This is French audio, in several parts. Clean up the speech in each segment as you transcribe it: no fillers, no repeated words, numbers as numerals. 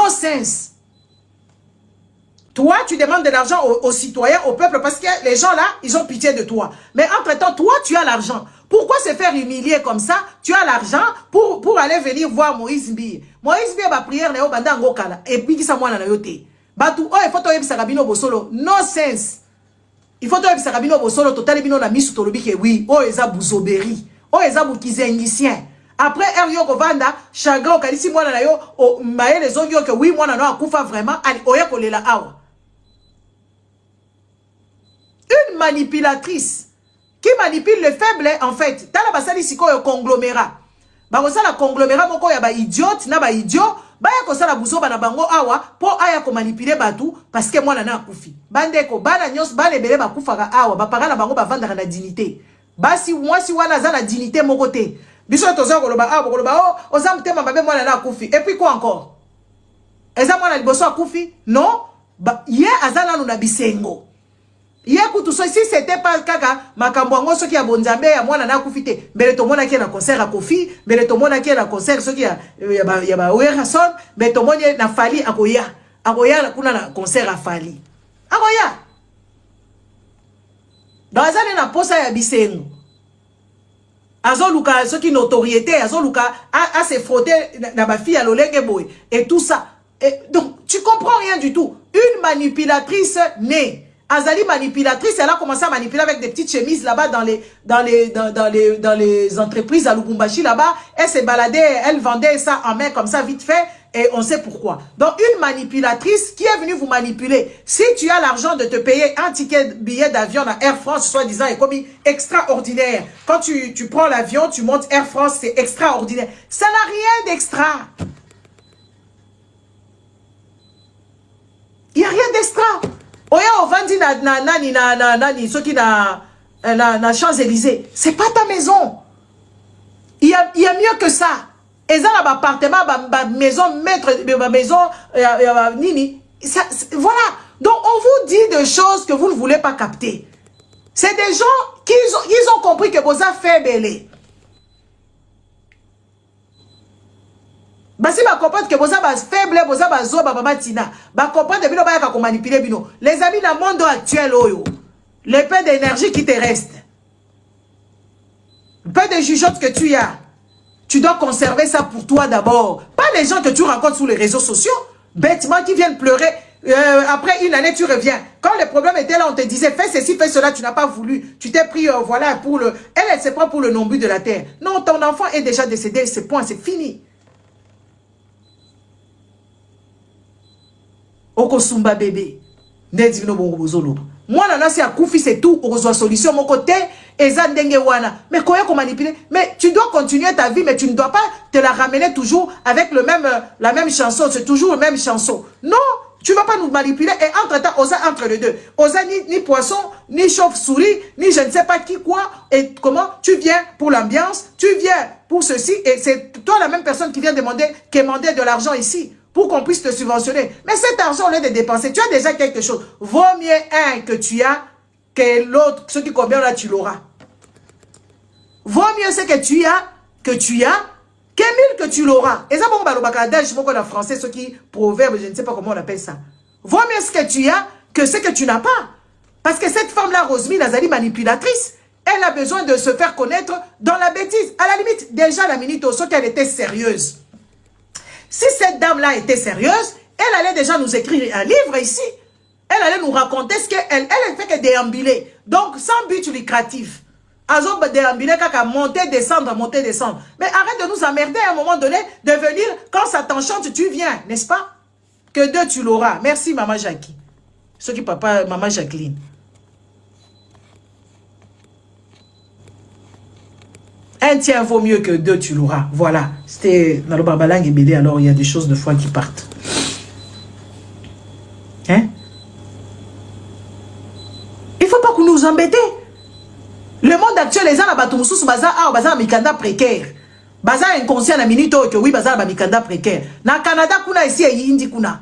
No sense. Toi, tu demandes de l'argent aux citoyens, au peuple, parce que les gens là, ils ont pitié de toi. Mais entre-temps, toi, tu as l'argent. Pourquoi se faire humilier comme ça? Tu as l'argent pour aller venir voir Moïse Mbiye. Moïse Mbiye, ma prière, n'est pas dans Ngokala. Et puis, qui ça, moi, na yote. Batou, oh, il faut que ça rabino bosolo. No sense. Il faut que ça rabino bosolo, total, bino na misu tolobi ke oui. Oh, eza bouzoberi. Oh, eza boukizengicien. Après, Erio Kovanda, chagrin, kalisi, moi, na yo, oh, maye les ongyo que oui, moi, na no, akoufa vraiment, ali, oye, kolela awa. Une manipulatrice qui manipule le faible, en fait. Tala basali siko yo conglomérat. Bakosa la conglomérat moko ya ba idiote na ba idiot. Ba ya kosa la buzo bana bango awa po aya ko manipuler batou parce que moi na akufi. Bandeko bana nyos bana ebele ba kufaka awa ba parana bango ba vendre na dignité. Basi moi si wana za na dignité moko te. Biso toza ko loba awa ko loba oh oza mtema mabe moi na akufi. Et puis quoi encore? Eza moi na liboso akufi? Non. Ba ye azana no na bisengo. Yekutu so si c'était pas kaka makambo ngo soki ya bonzambe ya mwana na kufite mbele to mona ki na concert a Kofi mbele to mona ki na concert soki ya ba Werason mbele to mona na Fali akoya kuna na concert a Fali akoya bazane na posa ya bisengo azoluka soki notoriété azoluka a se frotter na ba fille à lolenge boy et tout ça et donc tu comprends rien du tout. Une manipulatrice née Azali manipulatrice, elle a commencé à manipuler avec des petites chemises là-bas dans les entreprises à Lubumbashi là-bas. Elle s'est baladée, elle vendait ça en main comme ça vite fait et on sait pourquoi. Donc une manipulatrice qui est venue vous manipuler. Si tu as l'argent de te payer un billet d'avion à Air France, soi-disant, est comme extraordinaire. Quand tu prends l'avion, tu montes Air France, c'est extraordinaire. Ça n'a rien d'extra. Il n'y a rien d'extra. Oya ovandi nani ceux qui na Champs-Élysées, c'est pas ta maison. Il y a mieux que ça. Et ça là appartement maison maître maison nini ça, voilà. Donc on vous dit des choses que vous ne voulez pas capter. C'est des gens qui ils ont compris que vous avez fait belé. Basi ba comprendre que boza ba faible boza ba zo ba matina ba comprendre bino ba ya ko manipuler bino les amis dans le monde actuel oyo le peu d'énergie qui te reste le peu de jugeote que tu as tu dois conserver ça pour toi d'abord, pas les gens que tu rencontres sur les réseaux sociaux bêtement qui viennent pleurer après une année tu reviens quand le problème était là on te disait fais ceci fais cela tu n'as pas voulu tu t'es pris voilà pour le elle se prend pour le non-but de la terre. Non, ton enfant est déjà décédé, c'est point, c'est fini. Okosumba bébé. Moi, là, c'est à Koufi, c'est tout. On reçoit solution. Mon côté, mais comment manipuler? Mais tu dois continuer ta vie, mais tu ne dois pas te la ramener toujours avec la même chanson. C'est toujours la même chanson. Non, tu ne vas pas nous manipuler. Et entre-temps, osa entre les deux. Osa ni poisson, ni chauve-souris, ni je ne sais pas qui, quoi. Et comment? Tu viens pour l'ambiance, tu viens pour ceci. Et c'est toi la même personne qui vient demander de l'argent ici. Pour qu'on puisse te subventionner. Mais cet argent, au lieu de dépenser, tu as déjà quelque chose. Vaut mieux un que tu as que l'autre, ce qui combien là, tu l'auras. Vaut mieux ce que tu as, que mille que tu l'auras. Et ça, bon, bah, le bacadage, je sais pas français, ce qui proverbe, je ne sais pas comment on appelle ça. Vaut mieux ce que tu as que ce que tu n'as pas. Parce que cette femme-là, Rosemary Nazali, manipulatrice, elle a besoin de se faire connaître dans la bêtise. À la limite, déjà, la minute, sauf qu'elle était sérieuse. Si cette dame-là était sérieuse, elle allait déjà nous écrire un livre ici. Elle allait nous raconter ce qu'elle elle fait que déambuler. Donc, sans but lucratif. Azo déambuler, kaka monter, descendre, monter, descendre. Mais arrête de nous emmerder à un moment donné, de venir, quand ça t'enchante, tu viens, n'est-ce pas? Que deux, tu l'auras. Merci, maman Jackie. Ce qui papa, maman Jacqueline. Un tien vaut mieux que deux, tu l'auras. Voilà. C'était dans le Babalang et Bélé, alors il y a des choses de foi qui partent. Hein? Il ne faut pas que nous embêter. Le monde actuel, les gens là, Batoumoussous, bazar mikanda précaire. Bazar inconscient na minute que oui, bazar mikanda précaire. Na Canada, kuna ici et Indi kuna.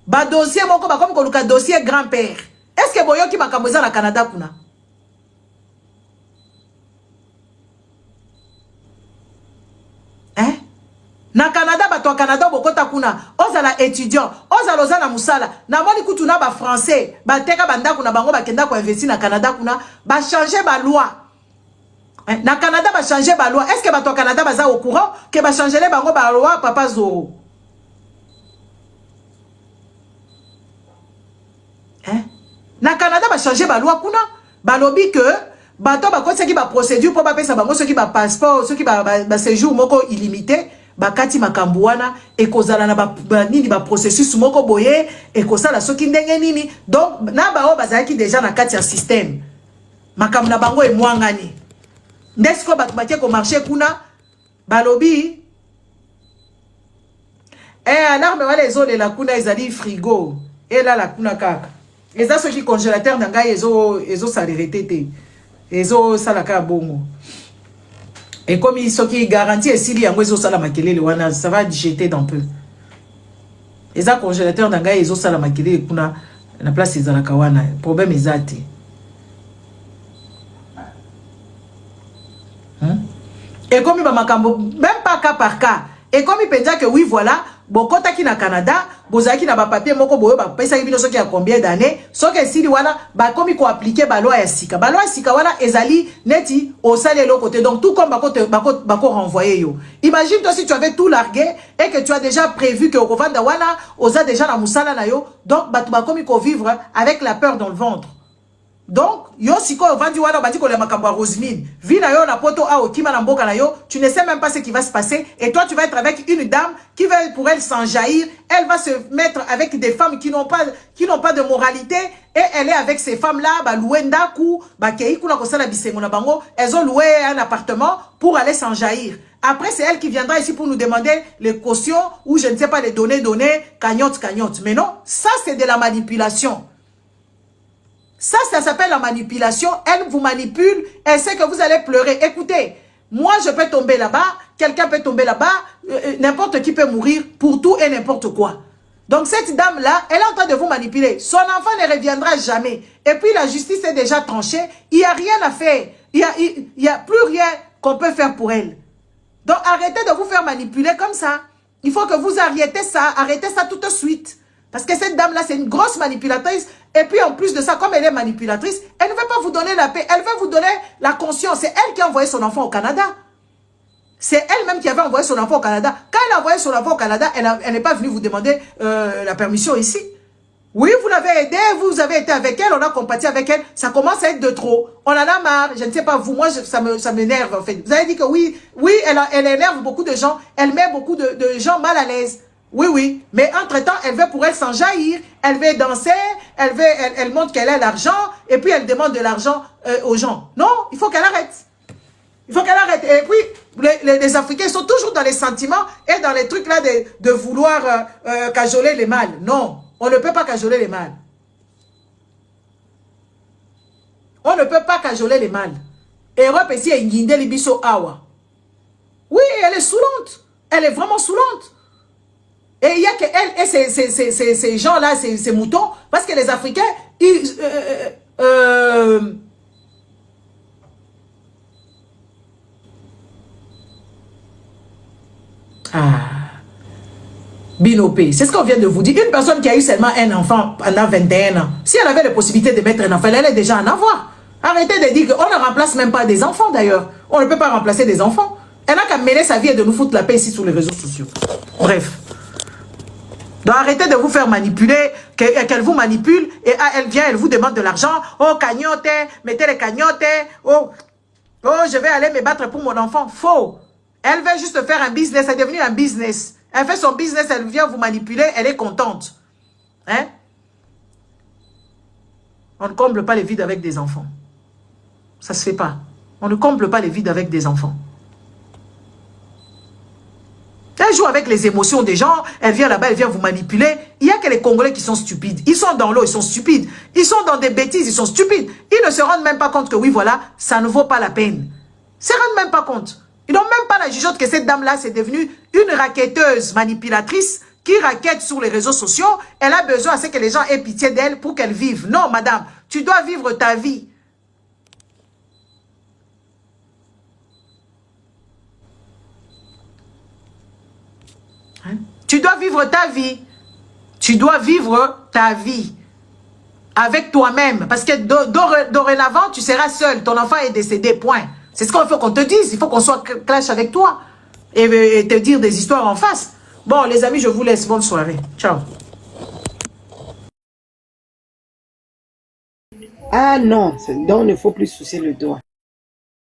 Ba dossier moko ba comme koluka dossier grand-père. Est-ce que boyo ki makamboza na Canada kuna? Hein? Na Canada, bato Canada, bokota kuna. Ozala étudiant. Ozala ozala musala. Na moni kutu na ba français. Ba teka banda kuna bango ba kenda ko investir na Canada kuna. Ba changer ba loi. Na Canada ba changer ba loi. Est-ce que bato Canada baza au courant que ba changer les bango ba loi papa Zoro? Na Canada ba changer ba loi kuna. Ba lobby que bato ba kotsa ki ba procédure pour ba pesa bango ceux qui ba passeport, ceux qui ba séjour moko illimité. Bakati makambu wana ekozala na ba nini ba processus moko boye ekosala soki ndenge nini donc na ba o bazaki déjà na kati ya système makambu na bango emwangani ndesko bato bakie ko marché kuna balobi alarme wala ezolela kuna ezali frigo elala kuna kaka eza soki congélateur na ngai ezosalere te ezosalaka bongo. Et comme il qui garantit et s'il y a un makelele, ça va jeter d'un peu. Et ça, congélateur d'un gars, ils ont ça la makelele, la place ils ont la kawana. Problème est zati. Et comme il va makambo, même pas cas par cas. Et comme il peut dire que oui, voilà, bokota ki na Canada, bozaki na ba papier moko boyo ba pesa bino soki a combien d'années, soki sili wana ba komi ko appliquer ba loi ya sika. Ba loi ya sika wana ezali neti au sale l'autre côté. Donc tout comme bako renvoyer yo. Imagine toi si tu avais tout largué et que tu as déjà prévu que au revendre wana oza déjà na musala na yo, donc ba komi ko vivre avec la peur dans le ventre. Donc, yo siko vandi wana bandi ko le makambo Roseline. Vi na yo na poto a okima na mboka na yo, tu ne sais même pas ce qui va se passer et toi tu vas être avec une dame qui va pour elle s'enjaillir, elle va se mettre avec des femmes qui n'ont pas de moralité et elle est avec ces femmes là ba louenda ku ba kei kuna ko sala bisengo na bango, elles ont loué un appartement pour aller s'enjaillir. Après c'est elle qui viendra ici pour nous demander les cautions ou je ne sais pas les données cagnotte. Mais non, ça c'est de la manipulation. Ça s'appelle la manipulation. Elle vous manipule. Elle sait que vous allez pleurer. Écoutez, moi, je peux tomber là-bas. Quelqu'un peut tomber là-bas. N'importe qui peut mourir pour tout et n'importe quoi. Donc, cette dame-là, elle est en train de vous manipuler. Son enfant ne reviendra jamais. Et puis, la justice est déjà tranchée. Il n'y a rien à faire. Il n'y a plus rien qu'on peut faire pour elle. Donc, arrêtez de vous faire manipuler comme ça. Il faut que vous arrêtez ça tout de suite. Parce que cette dame-là, c'est une grosse manipulatrice. Et puis, en plus de ça, comme elle est manipulatrice, elle ne veut pas vous donner la paix. Elle veut vous donner la conscience. C'est elle qui a envoyé son enfant au Canada. C'est elle-même qui avait envoyé son enfant au Canada. Quand elle a envoyé son enfant au Canada, elle n'est pas venue vous demander la permission ici. Oui, vous l'avez aidée, vous avez été avec elle, on a compati avec elle. Ça commence à être de trop. On en a marre. Je ne sais pas, vous, moi, ça m'énerve, en fait. Vous avez dit que oui, elle énerve beaucoup de gens. Elle met beaucoup de gens mal à l'aise. Oui. Mais entre-temps, elle veut pour elle s'enjaillir. Elle veut danser. Elle montre qu'elle a l'argent. Et puis, elle demande de l'argent aux gens. Non, il faut qu'elle arrête. Il faut qu'elle arrête. Et puis, les Africains sont toujours dans les sentiments et dans les trucs là de vouloir cajoler les mâles. Non, on ne peut pas cajoler les mâles. On ne peut pas cajoler les mâles. Europe ici est Nginde Libiso Awa. Oui, elle est saoulante. Elle est vraiment saoulante. Et il y a que elle et ces gens-là, ces moutons, parce que les Africains, Binopé, c'est ce qu'on vient de vous dire. Une personne qui a eu seulement un enfant pendant 21 ans, si elle avait la possibilité de mettre un enfant, elle allait déjà en avoir. Arrêtez de dire qu'on ne remplace même pas des enfants d'ailleurs. On ne peut pas remplacer des enfants. Elle n'a qu'à mener sa vie et de nous foutre la paix ici sur les réseaux sociaux. Bref. Donc arrêtez de vous faire manipuler, qu'elle vous manipule et elle vient, elle vous demande de l'argent. Oh, cagnotte, mettez les cagnottes. Oh, je vais aller me battre pour mon enfant. Faux. Elle veut juste faire un business, c'est devenu un business. Elle fait son business, elle vient vous manipuler, elle est contente. Hein? On ne comble pas les vides avec des enfants. Ça ne se fait pas. On ne comble pas les vides avec des enfants. Elle joue avec les émotions des gens, elle vient là-bas, elle vient vous manipuler. Il n'y a que les Congolais qui sont stupides. Ils sont dans l'eau, ils sont stupides. Ils sont dans des bêtises, ils sont stupides. Ils ne se rendent même pas compte que oui, voilà, ça ne vaut pas la peine. Ils ne se rendent même pas compte. Ils n'ont même pas la jugeote que cette dame-là, c'est devenue une raquetteuse manipulatrice qui raquette sur les réseaux sociaux. Elle a besoin à ce que les gens aient pitié d'elle pour qu'elle vive. Non, madame, tu dois vivre ta vie. Tu dois vivre ta vie. Tu dois vivre ta vie avec toi-même. Parce que dorénavant, tu seras seul. Ton enfant est décédé, point. C'est ce qu'il faut qu'on te dise. Il faut qu'on soit clash avec toi. Et te dire des histoires en face. Bon, les amis, je vous laisse. Bonne soirée. Ciao. Ah non, donc il ne faut plus soucier le doigt.